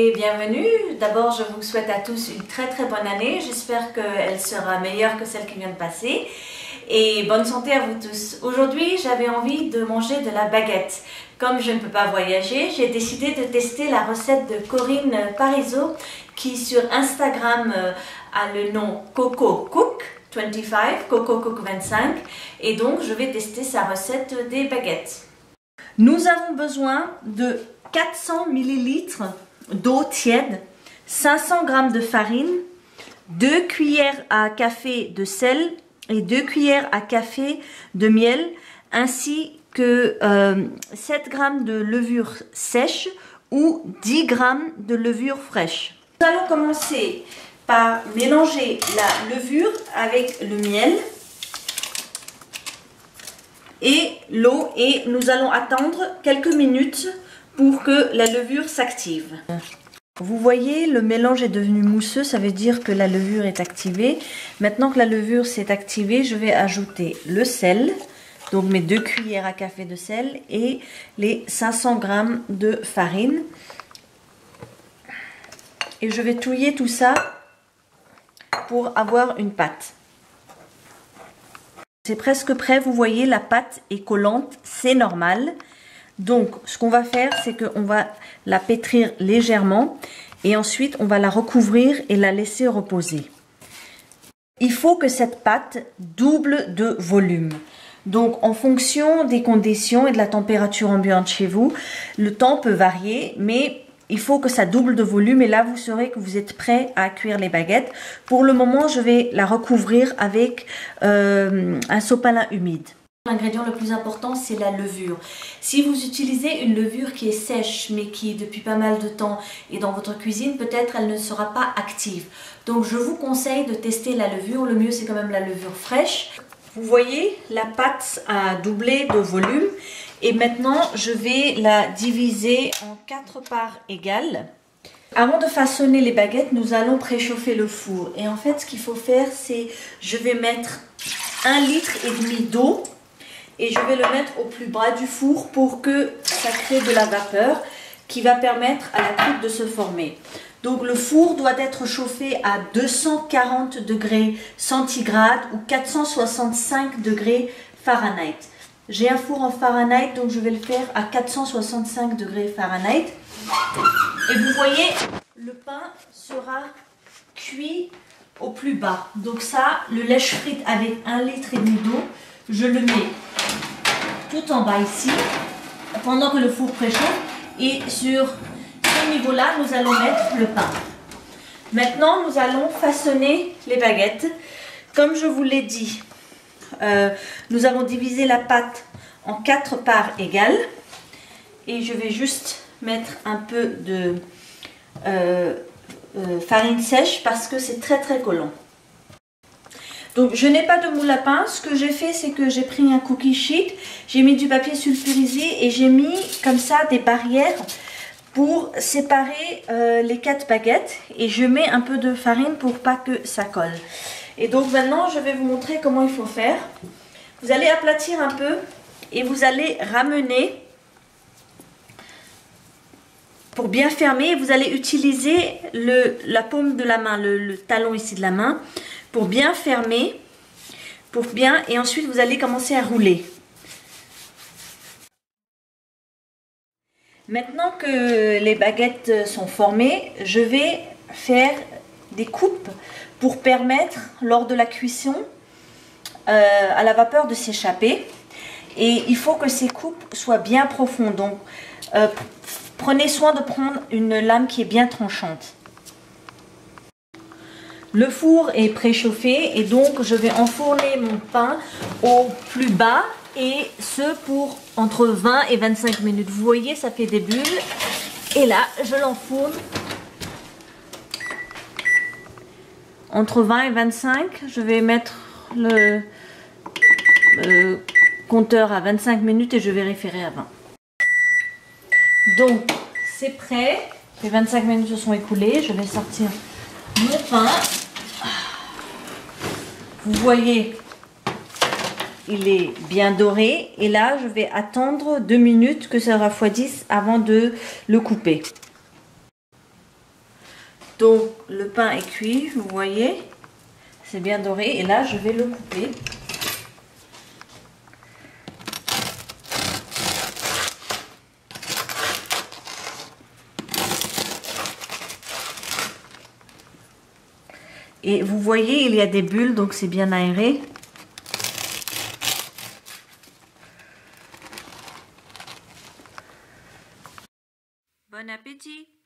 et bienvenue. D'abord, je vous souhaite à tous une très bonne année. J'espère qu'elle sera meilleure que celle qui vient de passer. Et bonne santé à vous tous. Aujourd'hui, j'avais envie de manger de la baguette. Comme je ne peux pas voyager, j'ai décidé de tester la recette de Corinne Parizeau qui sur Instagram a le nom Coco Cook 25, Coco Cook 25. Et donc, je vais tester sa recette des baguettes. Nous avons besoin de 400 ml d'eau tiède, 500 g de farine, 2 cuillères à café de sel et 2 cuillères à café de miel, ainsi que 7 g de levure sèche ou 10 g de levure fraîche. Nous allons commencer par mélanger la levure avec le miel et l'eau et nous allons attendre quelques minutes pour que la levure s'active. Vous voyez, le mélange est devenu mousseux, ça veut dire que la levure est activée. Maintenant que la levure s'est activée, je vais ajouter le sel, donc mes 2 cuillères à café de sel et les 500 g de farine. Et je vais touiller tout ça pour avoir une pâte. C'est presque prêt, vous voyez, la pâte est collante, c'est normal. Donc, ce qu'on va faire, c'est qu'on va la pétrir légèrement et ensuite, on va la recouvrir et la laisser reposer. Il faut que cette pâte double de volume. Donc, en fonction des conditions et de la température ambiante chez vous, le temps peut varier, mais il faut que ça double de volume et là, vous saurez que vous êtes prêt à cuire les baguettes. Pour le moment, je vais la recouvrir avec un sopalin humide. L'ingrédient le plus important, c'est la levure. Si vous utilisez une levure qui est sèche, mais qui depuis pas mal de temps est dans votre cuisine, peut-être elle ne sera pas active. Donc je vous conseille de tester la levure. Le mieux, c'est quand même la levure fraîche. Vous voyez, la pâte a doublé de volume. Et maintenant, je vais la diviser en 4 parts égales. Avant de façonner les baguettes, nous allons préchauffer le four. Et en fait, ce qu'il faut faire, c'est je vais mettre 1,5 litre d'eau. Et je vais le mettre au plus bas du four pour que ça crée de la vapeur qui va permettre à la croûte de se former. Donc le four doit être chauffé à 240 degrés centigrades ou 465 degrés Fahrenheit. J'ai un four en Fahrenheit, donc je vais le faire à 465 degrés Fahrenheit. Et vous voyez, le pain sera cuit au plus bas. Donc ça, le lèche frite avec 1,5 litre d'eau, je le mets tout en bas ici, pendant que le four préchauffe. Et sur ce niveau-là, nous allons mettre le pain. Maintenant, nous allons façonner les baguettes. Comme je vous l'ai dit, nous avons divisé la pâte en 4 parts égales. Et je vais juste mettre un peu de farine sèche parce que c'est très collant. Donc je n'ai pas de moule à pain. Ce que j'ai fait, c'est que j'ai pris un cookie sheet, j'ai mis du papier sulfurisé et j'ai mis comme ça des barrières pour séparer les 4 baguettes. Et je mets un peu de farine pour pas que ça colle. Et donc maintenant, je vais vous montrer comment il faut faire. Vous allez aplatir un peu et vous allez ramener pour bien fermer. Vous allez utiliser la paume de la main, le talon ici de la main, pour bien fermer, et ensuite vous allez commencer à rouler. Maintenant que les baguettes sont formées, je vais faire des coupes pour permettre, lors de la cuisson, à la vapeur de s'échapper. Et il faut que ces coupes soient bien profondes. Donc, prenez soin de prendre une lame qui est bien tranchante. Le four est préchauffé et donc je vais enfourner mon pain au plus bas et ce pour entre 20 et 25 minutes. Vous voyez, ça fait des bulles et là, je l'enfourne entre 20 et 25. Je vais mettre le compteur à 25 minutes et je vérifierai à 20. Donc, c'est prêt. Les 25 minutes se sont écoulées. Je vais sortir mon pain. Vous voyez, il est bien doré. Et là, je vais attendre 2 minutes que ça refroidisse avant de le couper. Donc le pain est cuit, vous voyez, c'est bien doré. Et là, je vais le couper. Et vous voyez, il y a des bulles, donc c'est bien aéré. Bon appétit!